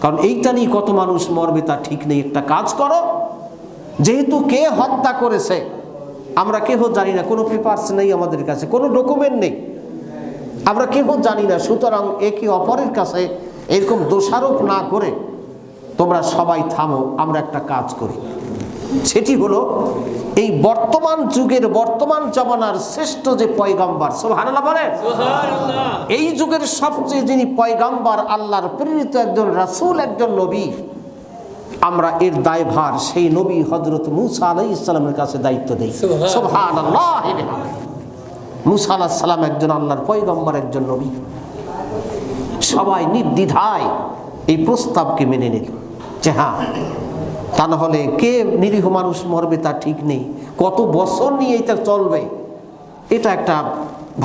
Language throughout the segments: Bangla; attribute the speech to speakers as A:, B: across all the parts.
A: কারণ এইটা নিয়ে কত মানুষ মরবে তা ঠিক নেই। একটা কাজ করো, যেহেতু কে হত্যা করেছে আমরা কেহ জানি না, কোনো পেপারস নেই আমাদের কাছে, কোনো ডকুমেন্ট নেই, আমরা কেহ জানি না, সুতরাং একে অপরের কাছে এরকম দোষারোপ না করে তোমরা সবাই থামো, আমরা একটা কাজ করি। সেটি হলো এই বর্তমান যুগের, বর্তমান জামানার শ্রেষ্ঠ যে পয়গাম্বার, সুবহানাল্লাহ বলেন, এই যুগের সবচেয়ে যিনি পয়গাম্বার, আল্লাহর প্রেরিত একজন রাসূল, একজন নবী, আমরা এর দায়ভার সেই নবী হযরত মূসা আলাইহিস সালামের কাছে দায়িত্ব দেই। সুবহানাল্লাহ। মূসা আলাইহিস সালাম একজন আল্লাহর পয়গম্বর, একজন নবী। সবাই নির্দ্বিধায় এই প্রস্তাবকে মেনে নিল যে হ্যাঁ, তা না হলে কে নিরীহ মানুষ মরবে তা ঠিক নেই, কত বছর নিয়ে এটা চলবে, এটা একটা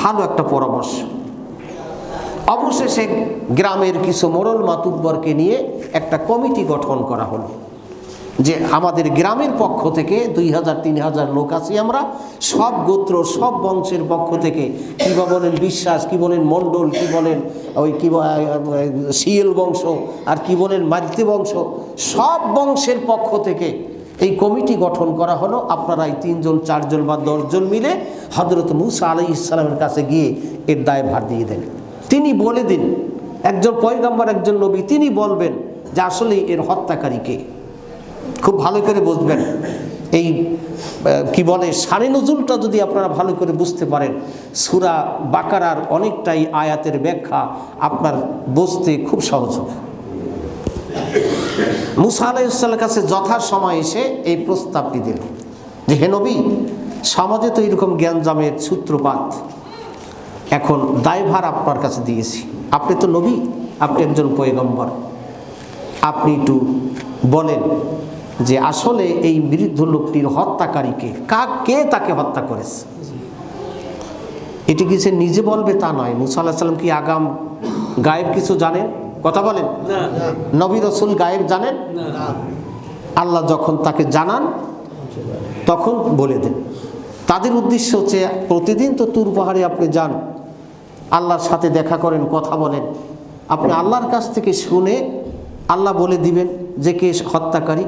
A: ভালো একটা পরামর্শ। অবশেষে গ্রামের কিছু মোড়ল মাতুব্বরকে নিয়ে একটা কমিটি গঠন করা হলো যে আমাদের গ্রামের পক্ষ থেকে 2000-3000 লোক আছি আমরা, সব গোত্র সব বংশের পক্ষ থেকে, কি বলেন বিশ্বাস, কি বলেন মণ্ডল, কি বলেন ওই কি শিয়েল বংশ, আর কি বলেন মালতি বংশ, সব বংশের পক্ষ থেকে এই কমিটি গঠন করা হলো। আপনারা এই 3জন 4জন বা 10 জন মিলে হযরত মূসা আলাইহিস সালামের কাছে গিয়ে এর দায়ভার দিয়ে দেন। তিনি বলে দিন, একজন পয়গম্বর, একজন নবী, তিনি বলবেন যে আসলে এর হত্যাকারী কে। খুব ভালো করে বুঝবেন, এই কি বলে শানে নজুলটা যদি আপনারা ভালো করে বুঝতে পারেন, সূরা বাকারার অনেকটাই আয়াতের ব্যাখ্যা আপনার বুঝতে খুব সহজ হবে। মূসা আলাইহিস সালামের কাছে যথাসময় এসে এই প্রস্তাবটি দিল যে হে নবী, সমাজে তো এরকম জ্ঞানজামের সূত্রপাত, এখন দায়ভার আপনার কাছে দিয়েছি, আপনি তো নবী, আপনি একজন পয়গম্বর, আপনি একটু বলেন যে আসলে এই বৃদ্ধ লোকটির হত্যাকারীকে, কে তাকে হত্যা করেছে। এটি কি সে নিজে বলবে তা নয়। মূসা আলাইহিস সালাম কি আগাম গায়েব কিছু জানেন? কথা বলেন, নবী রাসূল গায়েব জানেন? আল্লাহ যখন তাকে জানান তখন বলে দেন। তাদের উদ্দেশ্য হচ্ছে, প্রতিদিন তো তুর পাহাড়ে আপনি যান, আল্লাহর সাথে দেখা করেন, কথা বলেন, আপনি আল্লাহর কাছ থেকে শুনে আল্লাহ বলে দিবেন যে কে হত্যাকারী।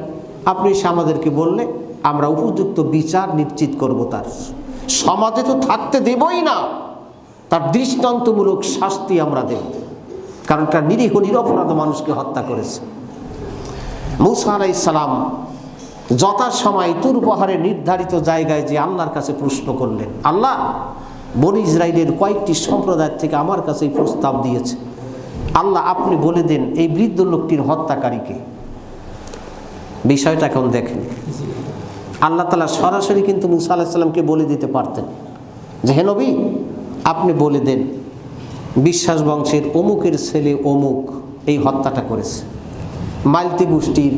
A: আপনি সে আমাদেরকে বললে আমরা উপযুক্ত বিচার নিশ্চিত করব, তার সমাজে তো থাকতে দেবই না, তার দৃষ্টান্তমূলক শাস্তি আমরা দেব, কারণ তার নিরীহ নিরপরাধ মানুষকে হত্যা করেছে। মূসা আলাইহিস সালাম যথাসময় তুর পাহাড়ের নির্ধারিত জায়গায় যে আল্লাহর কাছে প্রশ্ন করলেন, আল্লাহ, বনী ইসরাইলের কয়েকটি সম্প্রদায় থেকে আমার কাছে এই প্রস্তাব দিয়েছে, আল্লাহ আপনি বলে দেন এই বৃদ্ধ লোকটির হত্যাকারীকে। বিষয়টা এখন দেখেন, আল্লাহ তাআলা সরাসরি কিন্তু মূসা আলাইহিস সালামকে বলে দিতে পারতেন যে হে নবী, আপনি বলে দেন বিশ্বাস বংশের অমুকের ছেলে অমুক এই হত্যাটা করেছে, মালতি গোষ্ঠীর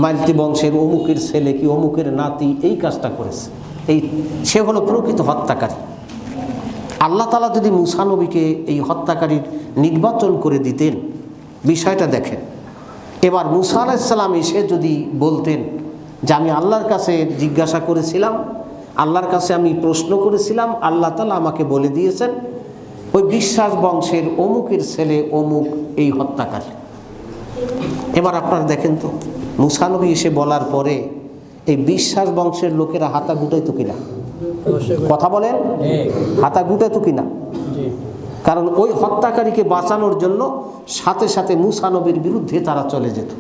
A: মালতি বংশের অমুকের ছেলে কি অমুকের নাতি এই কাজটা করেছে, এই সে হলো প্রকৃত হত্যাকারী। আল্লাহ তাআলা যদি মূসা নবীকে এই হত্যাকারীর নির্বাচন করে দিতেন, বিষয়টা দেখেন। এবার মূসা আলাইহিস সালাম এসে যদি বলতেন যে আমি আল্লাহর কাছে জিজ্ঞাসা করেছিলাম, আল্লাহর কাছে আমি প্রশ্ন করেছিলাম, আল্লাহ তাআলা আমাকে বলে দিয়েছেন ওই বিশ্বাস বংশের অমুকের ছেলে অমুক এই হত্যাকারী। এবার আপনারা দেখেন তো, মূসা নবী এসে বলার পরে এই বিশ্বাস বংশের লোকেরা হাতা গুটাইতো কিনা? কথা বলেন, হাতা গুটাইতো কিনা? কারণ ওই হত্যাকারীকে বাঁচানোর জন্য সাথে সাথে মূসা নবীর বিরুদ্ধে তারা চলে যেত,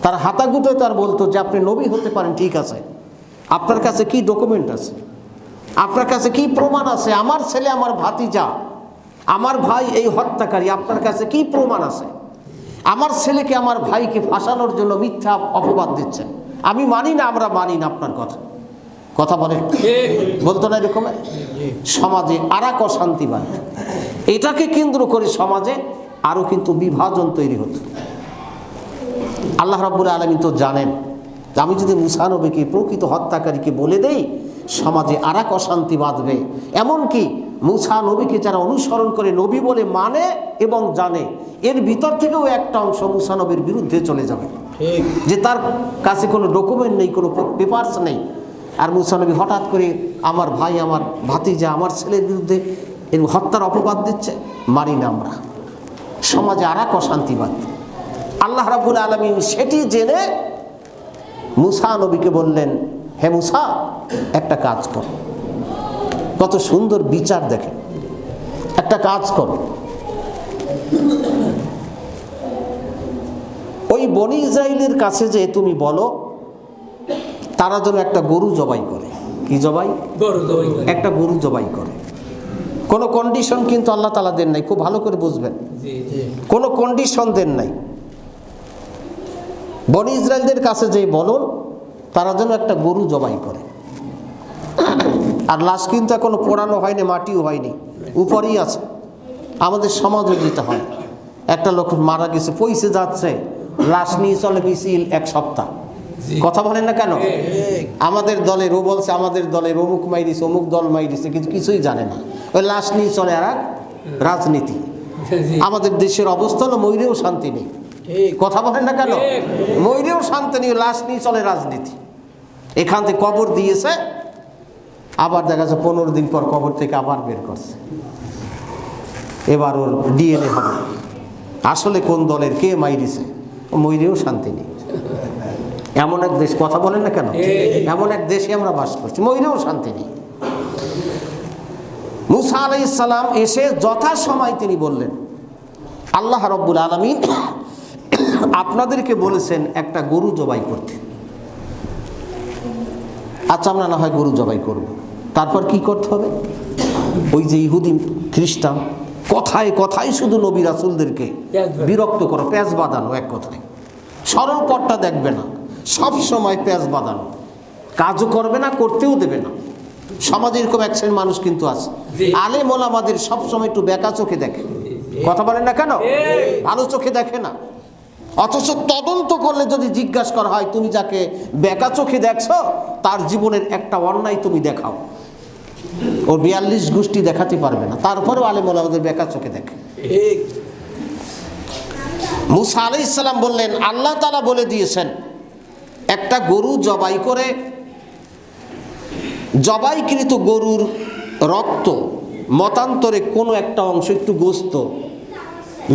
A: তারা হাতা গুটাইতো আর বলতো যে আপনি নবী হতে পারেন, ঠিক আছে, আপনার কাছে কি ডকুমেন্ট আছে, আপনার কাছে কি প্রমাণ আছে, আমার ছেলে আমার ভাতিজা আমার ভাই এই হত্যাকারী, আপনার কাছে কি প্রমাণ আছে, আমার ছেলেকে আমার ভাইকে ফাঁসানোর জন্য মিথ্যা অপবাদ দিচ্ছেন, আমি মানি না, আমরা মানি না আপনার কথা। কথা বলে বলতো না এরকম? সমাজে আরেক অশান্তি বাড়ে, এটাকে কেন্দ্র করে সমাজে আরো কিন্তু বিভাজন তৈরি হতো। আল্লাহ রাব্বুল আলামিন তো জানেন যে আমি যদি মূসা নবীকে প্রকৃত হত্যাকারীকে বলে দেই, সমাজে আরেক অশান্তি বাঁধবে। এমনকি মূসা নবীকে যারা অনুসরণ করে, নবী বলে মানে এবং জানে, এর ভিতর থেকেও একটা অংশ মূসা নবীর বিরুদ্ধে চলে যাবে, যে তার কাছে কোনো ডকুমেন্ট নেই, কোনো পেপারস নেই, আর মূসা নবী হঠাৎ করে আমার ভাই আমার ভাতিজা আমার ছেলের বিরুদ্ধে এর হত্যার অপবাদ দিচ্ছে, মারি না আমরা। সমাজে আরেক অশান্তি বাঁধবে। আল্লাহ রাব্বুল আলামিন সেটি জেনে মুসা নবীকে বললেন, হে মুসা, একটা কাজ কর। কত সুন্দর বিচার দেখেন। একটা কাজ করো, ওই বনি ইসরাইলের কাছে যে তুমি বলো তারা যেন একটা গরু জবাই করে। কি জবাই? একটা গরু জবাই করে। কোনো কন্ডিশন কিন্তু আল্লাহ তাআলা দেন নাই, খুব ভালো করে বুঝবেন। কোনো কন্ডিশন দেন নাই। বনি ইসরাইলদের কাছে যে বলুন তারা যেন একটা গরু জবাই করে। আর লাশ কিন্তু এখনো পোড়ানো হয়নি, মাটিও হয়নি, উপরেই আছে। আমাদের সমাজে যেতে হয়, একটা লোক মারা গেছে, পয়সে যাচ্ছে, লাশ নিয়ে চলে মিছিল 1 সপ্তাহ। কথা বলেন না কেন? আমাদের দলের ও বলছে আমাদের দলের অমুক মাইরিছে, অমুক দল মাইরিছে, কিন্তু কিছুই জানে না। ওই লাশ নিয়ে চলে আর রাজনীতি। আমাদের দেশের অবস্থা হলো ময়ূরেও শান্তি নেই। কথা বলেন না কেন? ময়ূরেও শান্তি নেই, লাশ নিয়ে চলে রাজনীতি। এখান থেকে কবর দিয়েছে, আবার দেখা যাচ্ছে 15 দিন পর কবর থেকে আবার বের করছে। এবার ওর ডিএনএ হবে, আসলে কোন দলের কে মাইরিছে। ময়ূরেও শান্তি নেই। এমন এক দেশ, কথা বলেন না কেন? এমন এক দেশে আমরা বাস করছি, ময়ূরেও শান্তি নেই। মুসা আলাইহিস সালাম এসে যথাসময় তিনি বললেন, আল্লাহ রাব্বুল আলামিন আপনাদেরকে বলেছেন একটা গরু জবাই করতে। আচ্ছা, আমরা না হয় গরু জবাই করব। তারপর কি করতে হবে? ওই যে ইহুদি খ্রিস্টান কথায় কথায় শুধু নবী রাসূলদেরকে বিরক্ত করো, প্যাঁচ বাঁধানো, এক কথায় সরল পথটা দেখবে না, সব সময় প্যাঁচ বাঁধানো, কাজও করবে না, করতেও দেবে না। সমাজে এরকম এক শ্রেণীর মানুষ কিন্তু আছে, আলেম ওলামাদের সবসময় একটু বেকা চোখে দেখে। কথা বলেন না কেন? ভালো চোখে দেখে না। অথচ তদন্ত করলে যদি জিজ্ঞাসা করা হয়, তুমি যাকে বেকা চোখে দেখছো তার জীবনের একটা অন্যায় তুমি দেখাও, ও 42 গোষ্ঠী দেখাতে পারবে না, তারপরেও আলেম ওলামাদের বেকা চোখে দেখে। মুসা আলাইহিস সালাম বললেন, আল্লাহ তাআলা বলে দিয়েছেন একটা গরু জবাই করে, জবাইকৃত গরুর রক্ত মতান্তরে কোনো একটা অংশ, একটু গোস্ত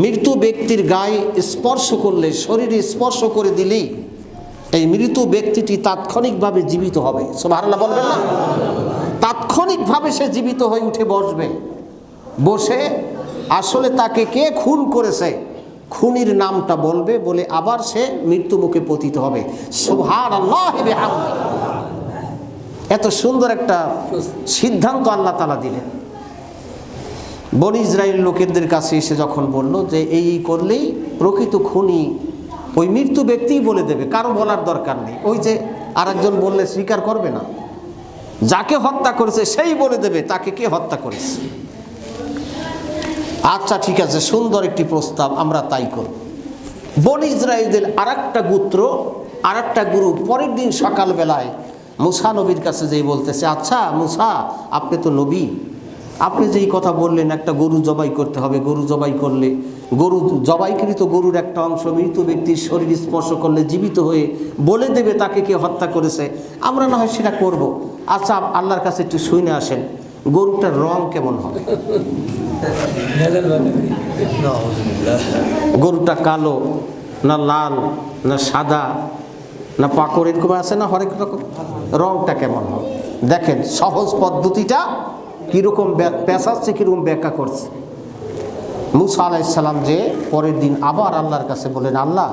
A: মৃত ব্যক্তির গায়ে স্পর্শ করলে, শরীরে স্পর্শ করে দিলেই এই মৃত ব্যক্তিটি তাৎক্ষণিকভাবে জীবিত হবে। সুবহানাল্লাহ বলবেন না? তাৎক্ষণিকভাবে সে জীবিত হয়ে উঠে বসবে। বসে আসলে তাকে কে খুন করেছে খুনির নামটা বলবে, বলে আবার সে মৃত্যু মুখে পতিত হবে। সুবহানাল্লাহি বিহামদি। এত সুন্দর একটা সিদ্ধান্ত আল্লাহ তাআলা দিলেন। বনি ইসরাইল লোকেদের কাছে এসে যখন বলল যে এই করলেই প্রকৃত খুনি ওই মৃত্যু ব্যক্তিই বলে দেবে, কারো বলার দরকার নেই। ওই যে আরেকজন বললে স্বীকার করবে না, যাকে হত্যা করেছে সেই বলে দেবে তাকে কে হত্যা করেছে। আচ্ছা ঠিক আছে, সুন্দর একটি প্রস্তাব, আমরা তাই করব। বনি ইসরাইলদের আরেকটা গোত্র, আরেকটা গ্রুপ পরের দিন সকালবেলায় মুসা নবীর কাছে যেই বলতেছে, আচ্ছা মুসা, আপনি তো নবী, আপনি যেই কথা বললেন একটা গরু জবাই করতে হবে, গরু জবাই করলে গরু জবাইকৃত গরুর একটা অংশ মৃত ব্যক্তির শরীর স্পর্শ করলে জীবিত হয়ে বলে দেবে তাকে কে হত্যা করেছে, আমরা না হয় সেটা করব। আচ্ছা আল্লাহর কাছে একটু শুনে আসেন, গরুটার রং কেমন হবে? গরুটা কালো না লাল না সাদা না পাকড়, এরকম আছে না হরেক রকম, রংটা কেমন হবে? দেখেন সহজ পদ্ধতিটা কীরকম পেঁচাচ্ছে, কীরকম ব্যাখ্যা করছে। মুসা আলাইহিস সালাম যে পরের দিন আবার আল্লাহর কাছে বলেন, আল্লাহ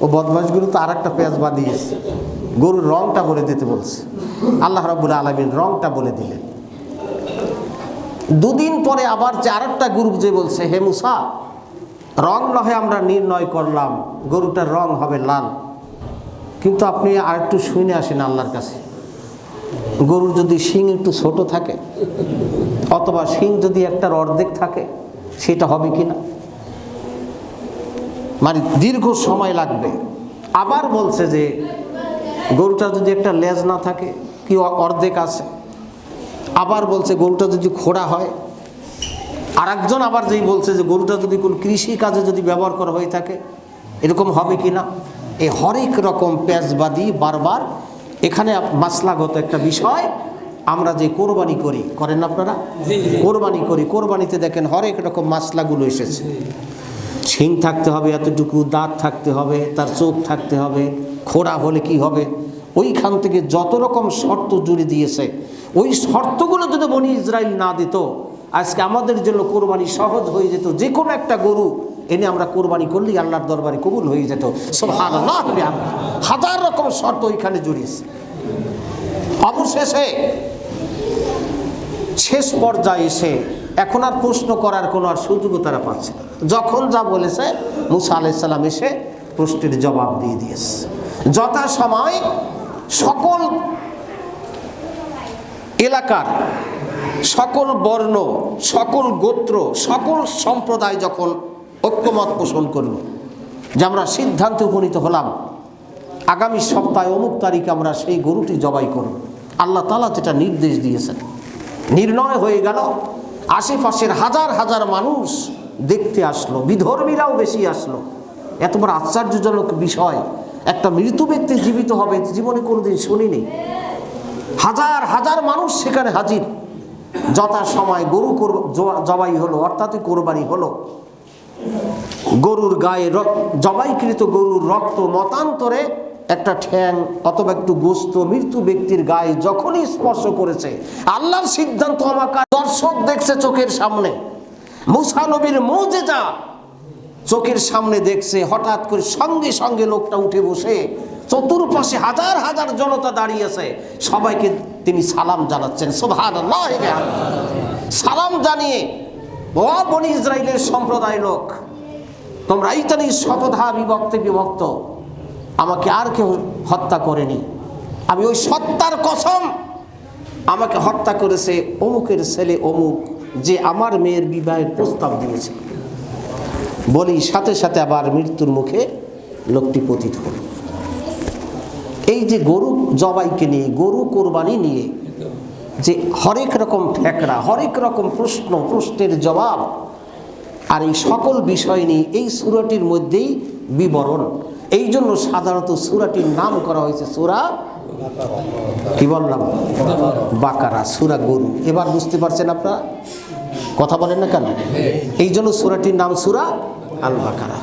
A: ও বদমাশগুলো তো আর একটা পেঁচ বাঁধিয়েছে, গরুর রংটা বলে দিতে বলছে। আল্লাহ রাব্বুল আলামিন রংটা বলে দিলেন। দুদিন পরে আবার যে আরেকটা গ্রুপ যে বলছে, হে মুসা, রং নয় আমরা নির্ণয় করলাম, গরুটার রং হবে লাল, কিন্তু আপনি আর একটু শুনে আসেন আল্লাহর কাছে, গরুর যদি শিং একটু ছোট থাকে অথবা শিং যদি একটার অর্ধেক থাকে সেটা হবে কিনা, মানে দীর্ঘ সময় লাগবে। আবার বলছে যে গরুটা যদি একটা লেজ না থাকে, কি অর্ধেক আছে। আবার বলছে গরুটা যদি খোড়া হয়। আর একজন আবার যেই বলছে যে গরুটা যদি কোন কৃষি কাজে যদি ব্যবহার করা হয়ে থাকে এরকম হবে কিনা। এই হরেক রকম পেঁচবাদী বারবার এখানে মাসলাগত একটা বিষয়। আমরা যে কোরবানি করি, করেন আপনারা? কোরবানি করি, কোরবানিতে দেখেন হরেক রকম মাসলাগুলো এসেছে। শিং থাকতে হবে এতটুকু, দাঁত থাকতে হবে, তার চোখ থাকতে হবে, খোড়া হলে কি হবে, ওইখান থেকে যত রকম শর্ত জুড়ে দিয়েছে, ওই শর্তগুলো যদি বনি ইসরাইল না দিত, আজকে আমাদের জন্য কোরবানি সহজ হয়ে যেত। যে কোনো একটা গরু এনে আমরা কোরবানি করলেই আল্লাহর দরবারে কবুল হয়ে যেত। সুবহানাল্লাহ। হাজার রকম শর্ত ওইখানে জুড়িয়েছে। অবশেষে শেষ পর্যায়ে এসে এখন আর প্রশ্ন করার কোনো আর সুযোগও তারা পাচ্ছে না। যখন যা বলেছে মুসা আলাইহিস সালাম এসে প্রশ্নের জবাব দিয়ে দিয়েছে। যথাসময় সকল এলাকার, সকল বর্ণ, সকল গোত্র, সকল সম্প্রদায় যখন ঐক্যমত পোষণ করল যে আমরা সিদ্ধান্তে উপনীত হলাম আগামী সপ্তাহে অমুক তারিখে আমরা সেই গরুটি জবাই করব, আল্লাহ তাআলা যেটা নির্দেশ দিয়েছেন, নির্ণয় হয়ে গেল। আশেপাশের হাজার হাজার মানুষ দেখতে আসলো, বিধর্মীরাও বেশি আসলো। এত বড় আশ্চর্যজনক বিষয়, একটা মৃত ব্যক্তি জীবিত হবে জীবনে কোনোদিন শুনিনি। হাজার হাজার মানুষ সেখানে হাজির। যথাসময় গরু জবাই হলো, অর্থাৎ কোরবানি হলো। গরুর গায়ে জবাইকৃত গরুর রক্ত মতান্তরে একটা ঠ্যাং অথবা একটু গোস্ত মৃত্যু ব্যক্তির গায়ে যখনই স্পর্শ করেছে, আল্লাহর সিদ্ধান্ত আমাকে দর্শক দেখছে চোখের সামনে, মুসা নবীর মুজিজা চোখের সামনে দেখছে। হঠাৎ করে সঙ্গে সঙ্গে লোকটা উঠে বসে, চতুর্পাশে হাজার হাজার জনতা দাঁড়িয়ে আছে, সবাইকে তিনি সালাম জানাচ্ছেন। সুবহানাল্লাহ। সালাম জানিয়ে, ও বনি ইসরাইলের সম্প্রদায় লোক, তোমরা এইখানে শতধা বিভক্তে বিভক্ত, আমাকে আর কেউ হত্যা করেনি, আমি ওই সত্তার কসম, আমাকে হত্যা করেছে অমুকের ছেলে অমুক, যে আমার মেয়ের বিবাহের প্রস্তাব দিয়েছে। বলি সাথে সাথে আবার মৃত্যুর মুখে লোকটি পতিত হল। এই যে গরু জবাইকে নিয়ে, গরু কোরবানি নিয়ে যে হরেক রকম ফেকরা, হরেক রকম প্রশ্নের জবাব, আর এই সকল বিষয় নিয়ে এই সূরাটির মধ্যেই বিবরণ। এই জন্য সাধারণত সূরাটির নাম করা হয়েছে সূরা, কি বললাম, বাকারা, সূরা গরু। এবার বুঝতে পারছেন আপনারা? কথা বলেন না কেন? এই জন্য সূরাটির নাম সূরা আল বাকারা।